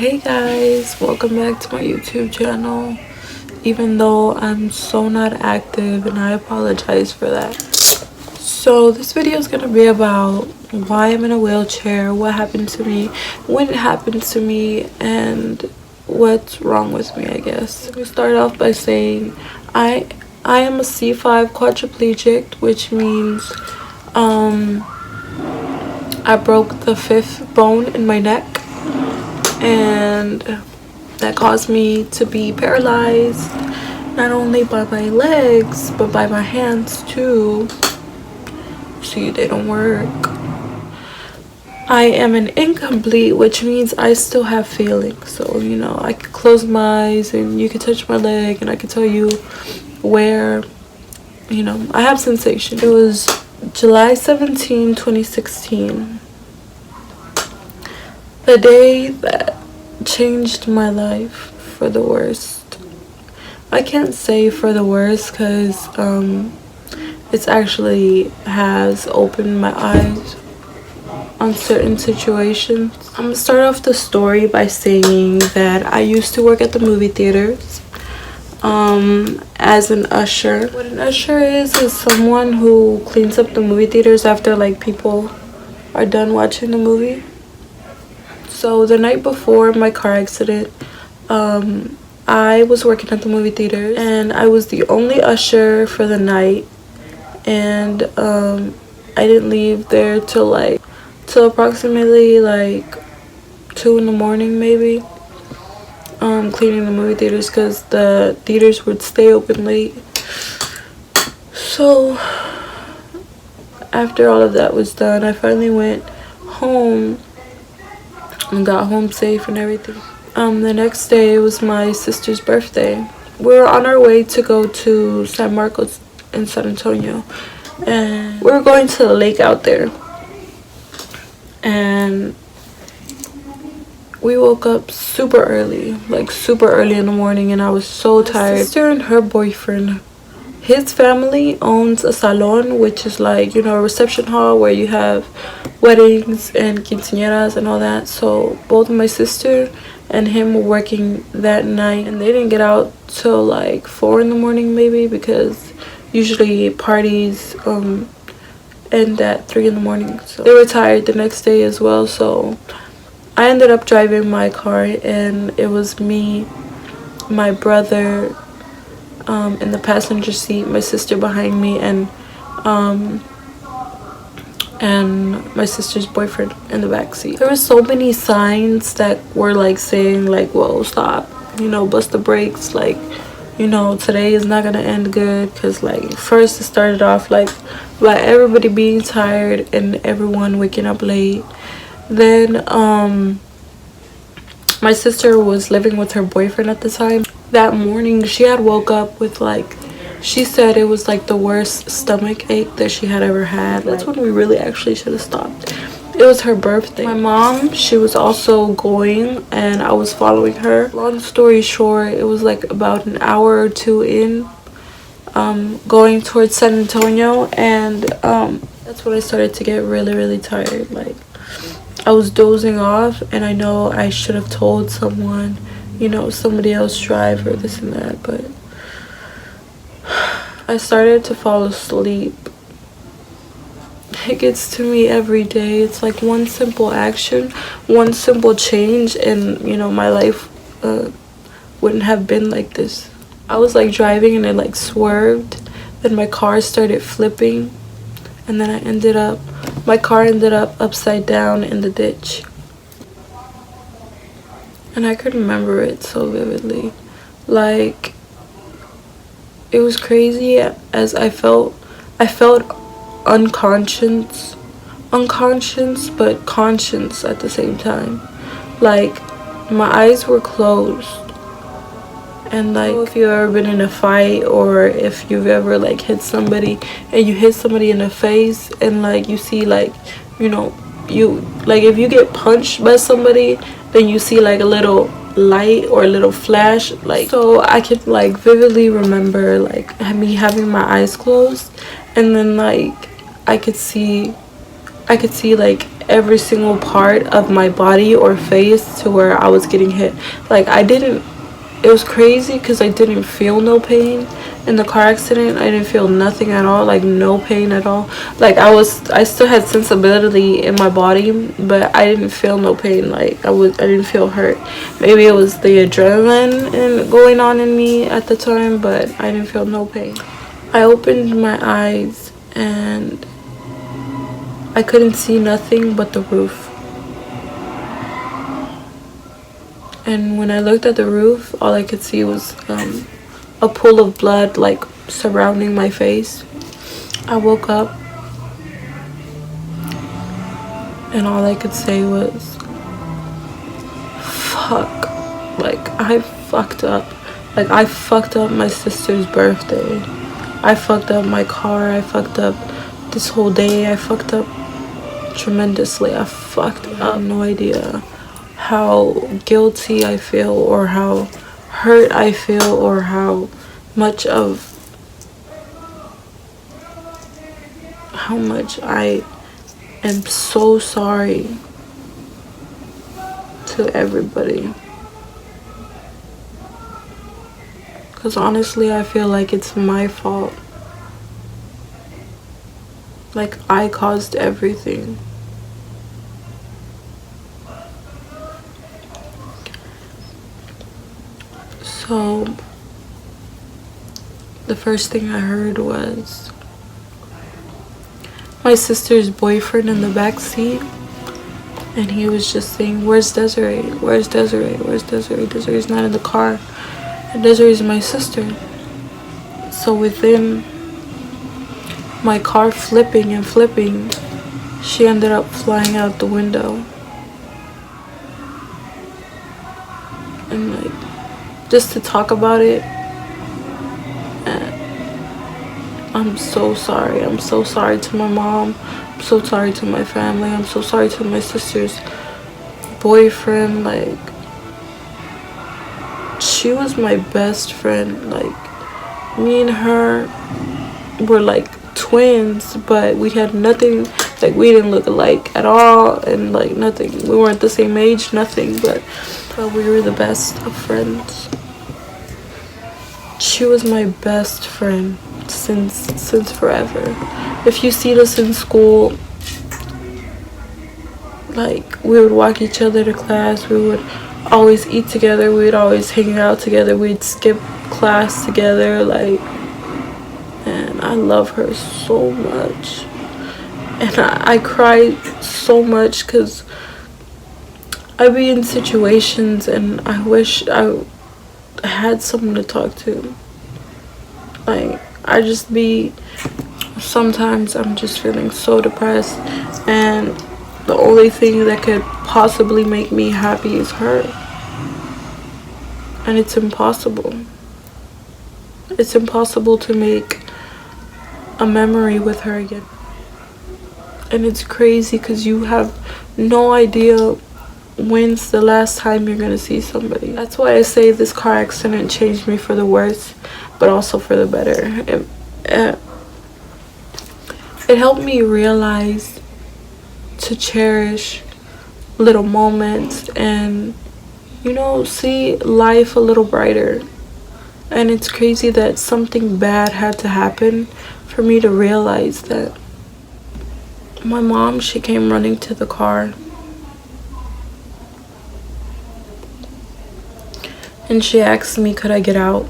Hey guys, welcome back to my YouTube channel. Even though I'm so not active, and I apologize for that. So this video is gonna be about why I'm in a wheelchair, what happened to me, when it happened to me, and what's wrong with me, I guess. Let me start off by saying I am a C5 quadriplegic, which means I broke the 5th bone in my neck, and that caused me to be paralyzed not only by my legs but by my hands too. See, they don't work. I am an incomplete, which means I still have feelings. So, you know, I could close my eyes and you could touch my leg and I could tell you where, you know, I have sensation. It was July 17, 2016. The day that changed my life for the worst. I can't say for the worst because it's actually has opened my eyes on certain situations. I'm gonna start off the story by saying that I used to work at the movie theaters as an usher. What an usher is someone who cleans up the movie theaters after like people are done watching the movie. So the night before my car accident, I was working at the movie theater and I was the only usher for the night, and I didn't leave there till approximately like 2 in the morning maybe, cleaning the movie theaters because the theaters would stay open late. So after all of that was done, I finally went home and got home safe and everything. The next day was my sister's birthday. We were on our way to go to San Marcos in San Antonio, and we were going to the lake out there. And we woke up super early, like super early in the morning, and I was so tired. My sister and her boyfriend, his family owns a salon, which is like, you know, a reception hall where you have weddings and quinceañeras and all that. So both my sister and him were working that night, and they didn't get out till like 4 in the morning maybe, because usually parties end at 3 in the morning. So they were tired the next day as well. So I ended up driving my car, and it was me, my brother in the passenger seat, my sister behind me, and my sister's boyfriend in the back seat. There were so many signs that were like saying like, whoa, stop, you know, bust the brakes, like, you know, today is not gonna end good. Because like first it started off like by everybody being tired and everyone waking up late. Then my sister was living with her boyfriend at the time. That morning she had woke up with like, she said it was like the worst stomach ache that she had ever had. That's when we really actually should have stopped. It was her birthday. My mom, she was also going, and I was following her. Long story short, it was like about an hour or two in, going towards San Antonio, and that's when I started to get really tired. Like, I was dozing off, and I know I should have told someone, you know, somebody else drive or this and that, but I started to fall asleep. It gets to me every day. It's like one simple action, one simple change, and you know, my life wouldn't have been like this. I was like driving and it like swerved, then my car started flipping, and then my car ended up upside down in the ditch. And I could remember it so vividly. Like, it was crazy, as I felt unconscious but conscious at the same time. Like, my eyes were closed, and like, if you've ever been in a fight, or if you've ever like hit somebody and you hit somebody in the face, and like you see like, you know, you like, if you get punched by somebody, then you see like a little light or a little flash. Like, so I could like vividly remember like me having my eyes closed, and then like I could see like every single part of my body or face to where I was getting hit. Like, it was crazy because I didn't feel no pain in the car accident. I didn't feel nothing at all, like no pain at all. Like, I still had sensibility in my body, but I didn't feel no pain. Like, I didn't feel hurt. Maybe it was the adrenaline going on in me at the time, but I didn't feel no pain. I opened my eyes and I couldn't see nothing but the roof. And when I looked at the roof, all I could see was a pool of blood, like, surrounding my face. I woke up and all I could say was, fuck. Like, I fucked up. Like, I fucked up my sister's birthday. I fucked up my car. I fucked up this whole day. I fucked up tremendously. I fucked up. I have no idea how guilty I feel, or how hurt I feel, or how much I am so sorry to everybody. Because honestly, I feel like it's my fault. Like, I caused everything. So, the first thing I heard was my sister's boyfriend in the back seat. And he was just saying, where's Desiree? Where's Desiree? Where's Desiree? Desiree's not in the car. And Desiree's my sister. So within my car flipping and flipping, she ended up flying out the window. And like, just to talk about it, I'm so sorry. I'm so sorry to my mom. I'm so sorry to my family. I'm so sorry to my sister's boyfriend. Like, she was my best friend. Like, me and her were like twins, but we had nothing. Like, we didn't look alike at all, and like nothing. We weren't the same age, nothing, but we were the best of friends. She was my best friend since forever. If you see us in school, like, we would walk each other to class, we would always eat together, we would always hang out together, we'd skip class together, like, and I love her so much. And I cried so much because I be in situations and I wish I had someone to talk to. Like, I just be, sometimes I'm just feeling so depressed, and the only thing that could possibly make me happy is her. And it's impossible. It's impossible to make a memory with her again. And it's crazy because you have no idea when's the last time you're gonna see somebody. That's why I say this car accident changed me for the worse, but also for the better. It helped me realize to cherish little moments and, you know, see life a little brighter. And it's crazy that something bad had to happen for me to realize that. My mom, she came running to the car and she asked me, could I get out?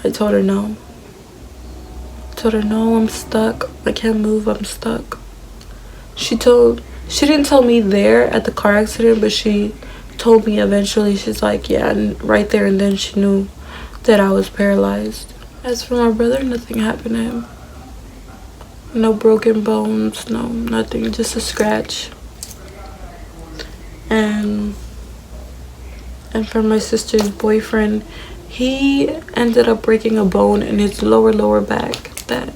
I told her no. I told her, no, I'm stuck. I can't move, I'm stuck. She didn't tell me there at the car accident, but she told me eventually. She's like, yeah, and right there and then she knew that I was paralyzed. As for my brother, nothing happened to him. No broken bones, no nothing, just a scratch. And for my sister's boyfriend, he ended up breaking a bone in his lower back that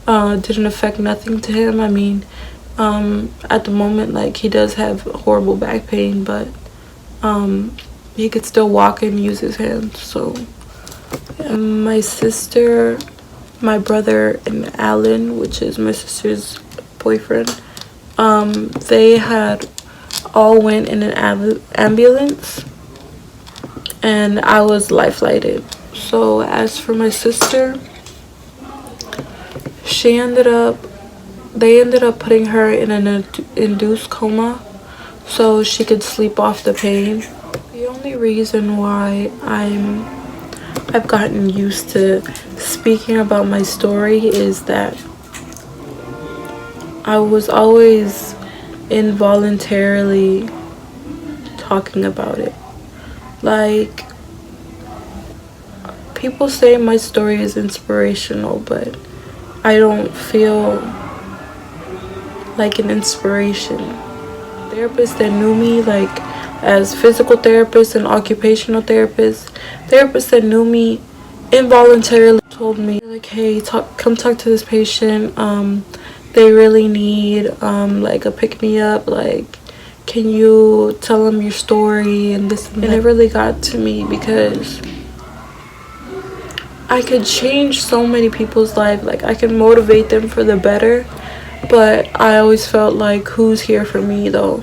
didn't affect nothing to him. I mean, at the moment, like, he does have horrible back pain, but he could still walk and use his hands. So my sister, my brother, and Alan, which is my sister's boyfriend, They had all went in an ambulance, and I was life flighted. So as for my sister, they ended up putting her in an induced coma so she could sleep off the pain. The only reason why I've gotten used to speaking about my story is that I was always involuntarily talking about it. Like, people say my story is inspirational, but I don't feel like an inspiration. Therapists that knew me, like as physical therapists and occupational therapists that knew me involuntarily told me, like, hey, come talk to this patient. They really need like a pick-me-up. Like, can you tell them your story and this and that. And it really got to me because I could change so many people's life. Like, I can motivate them for the better, but I always felt like, who's here for me though?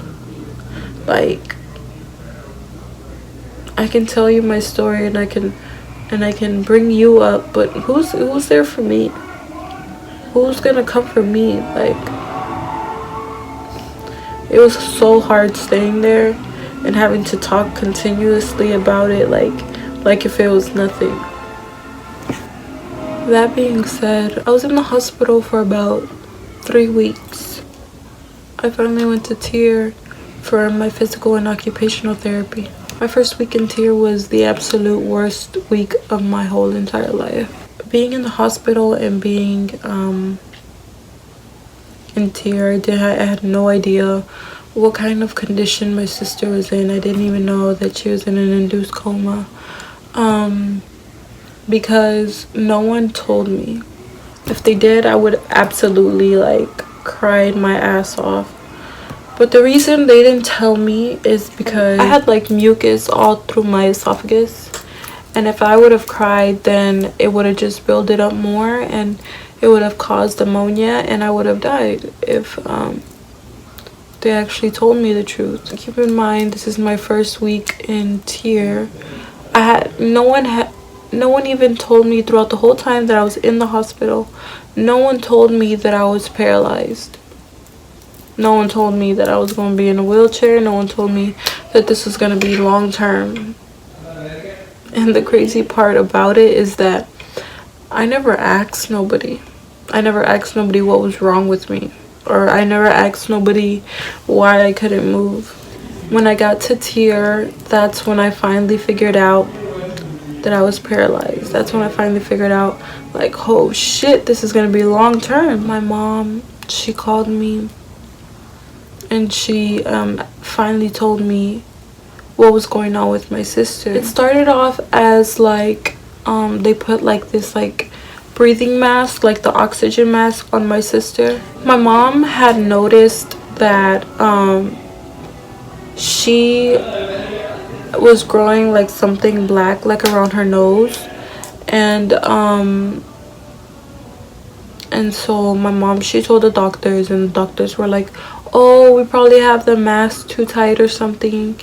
Like, I can tell you my story and I can bring you up, but who's there for me? Who's gonna come for me? Like, it was so hard staying there and having to talk continuously about it, like if it was nothing. That being said, I was in the hospital for about 3 weeks. I finally went to TIER for my physical and occupational therapy. My first week in TIER was the absolute worst week of my whole entire life. Being in the hospital and being in TIER, I had no idea what kind of condition my sister was in. I didn't even know that she was in an induced coma, because no one told me. If they did, I would absolutely like cried my ass off. But the reason they didn't tell me is because I had like mucus all through my esophagus, and if I would have cried, then it would have just built it up more and it would have caused pneumonia and I would have died if they actually told me the truth. Keep in mind, this is my first week in TIER. No one even told me throughout the whole time that I was in the hospital. No one told me that I was paralyzed. No one told me that I was going to be in a wheelchair. No one told me that this was going to be long term. And the crazy part about it is that I never asked nobody. I never asked nobody what was wrong with me. Or I never asked nobody why I couldn't move. When I got to TIER, that's when I finally figured out that I was paralyzed. That's when I finally figured out, like, oh shit, this is going to be long term. My mom, she called me and she finally told me what was going on with my sister. It started off as like they put like this like breathing mask, like the oxygen mask, on my sister. My mom had noticed that she was growing like something black like around her nose, and so my mom, she told the doctors, and the doctors were like, oh, we probably have the mask too tight or something.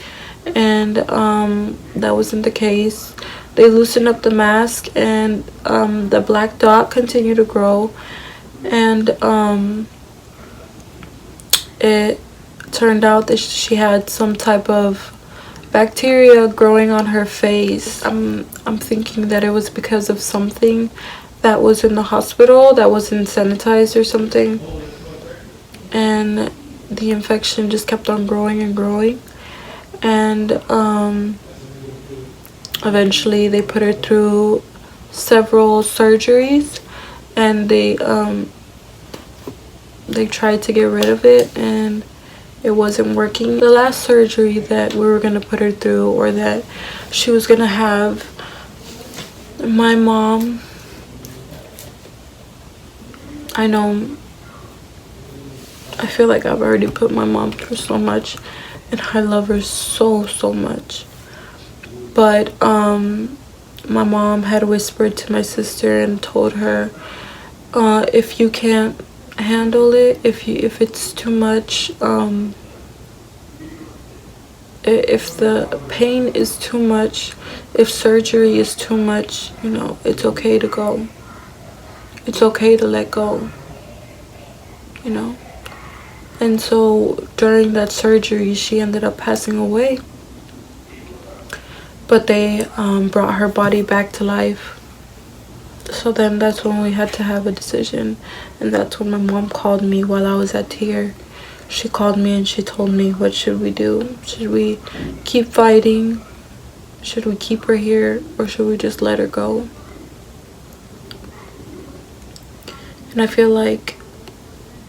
And that wasn't the case. They loosened up the mask, and the black dot continued to grow, and it turned out that she had some type of bacteria growing on her face. I'm thinking that it was because of something that was in the hospital that wasn't sanitized or something, and the infection just kept on growing and growing. And eventually they put her through several surgeries, and they tried to get rid of it, and it wasn't working. The last surgery that we were gonna put her through, or that she was gonna have, my mom, I feel like I've already put my mom through so much, and I love her so much. But my mom had whispered to my sister and told her, if you can't handle it. If it's too much, if the pain is too much, if surgery is too much, you know, it's okay to go. It's okay to let go, you know. And so during that surgery, she ended up passing away. But they brought her body back to life. So then that's when we had to have a decision. And that's when my mom called me while I was at TIR. She called me and she told me, what should we do? Should we keep fighting? Should we keep her here? Or should we just let her go? And I feel like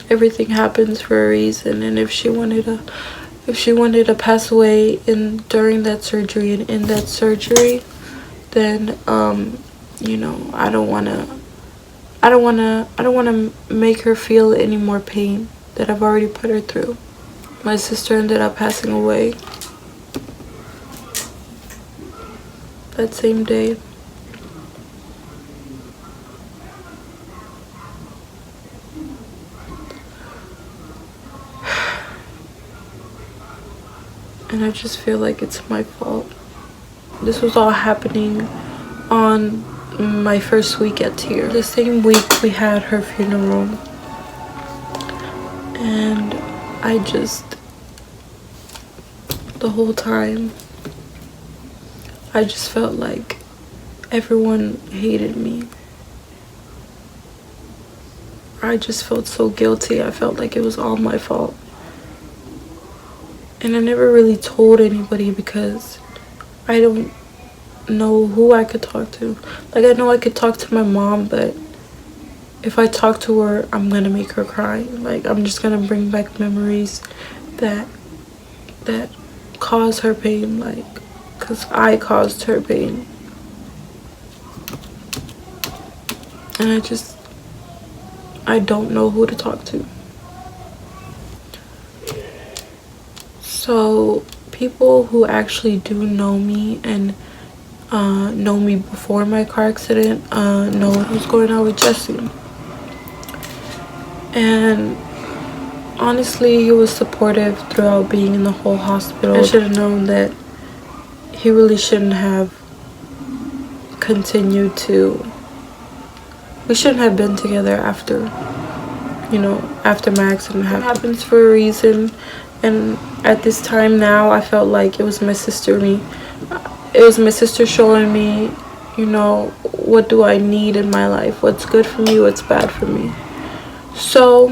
everything happens for a reason. And if she wanted to pass away during that surgery and in that surgery, then you know, I don't wanna make her feel any more pain that I've already put her through. My sister ended up passing away that same day. And I just feel like it's my fault. This was all happening on my first week at TIR. The same week we had her funeral. And I just, the whole time, I just felt like everyone hated me. I just felt so guilty. I felt like it was all my fault. And I never really told anybody because I don't know who I could talk to. Like, I know I could talk to my mom, but if I talk to her, I'm gonna make her cry. Like, I'm just gonna bring back memories that cause her pain, like, because I caused her pain. And I don't know who to talk to. So people who actually do know me and know me before my car accident know what was going on with Jesse. And honestly, he was supportive throughout being in the whole hospital. I should have known that he really shouldn't have continued to, we shouldn't have been together after, you know, after my accident happened. It happens for a reason. And at this time now, I felt like it was my sister showing me, you know, what do I need in my life, what's good for me, what's bad for me. So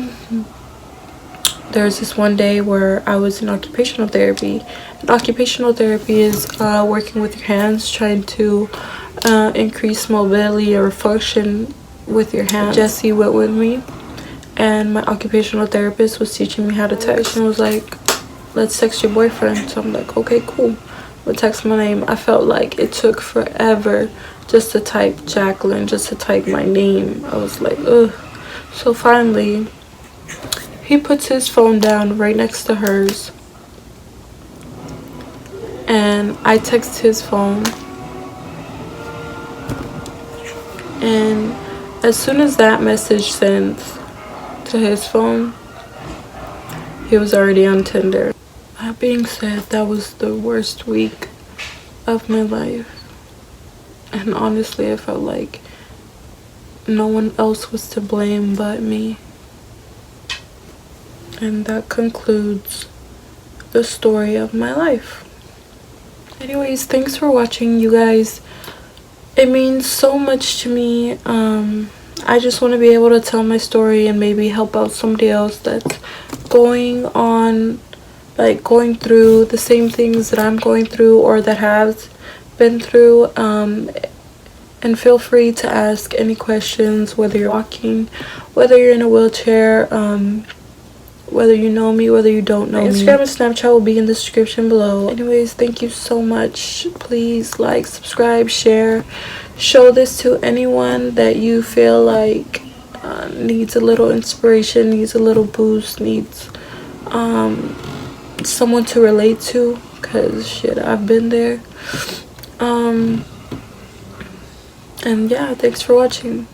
there's this one day where I was in occupational therapy. And occupational therapy is working with your hands, trying to increase mobility or function with your hands. Jesse went with me, and my occupational therapist was teaching me how to text. And was like, let's text your boyfriend. So I'm like, okay, cool. We'll text my name. I felt like it took forever just to type Jacqueline, just to type my name. I was like, ugh. So finally, he puts his phone down right next to hers. And I text his phone. And as soon as that message sends to his phone, he was already on Tinder. That being said, that was the worst week of my life. And honestly, I felt like no one else was to blame but me. And that concludes the story of my life. Anyways, thanks for watching, you guys. It means so much to me. I just want to be able to tell my story and maybe help out somebody else that's going through the same things that I'm going through or that has been through. And feel free to ask any questions, whether you're walking, whether you're in a wheelchair, whether you know me, whether you don't know me. Instagram and Snapchat will be in the description below. Anyways, thank you so much. Please like, subscribe, share. Show this to anyone that you feel like needs a little inspiration, needs a little boost, needs someone to relate to, because shit, I've been there. And yeah, thanks for watching.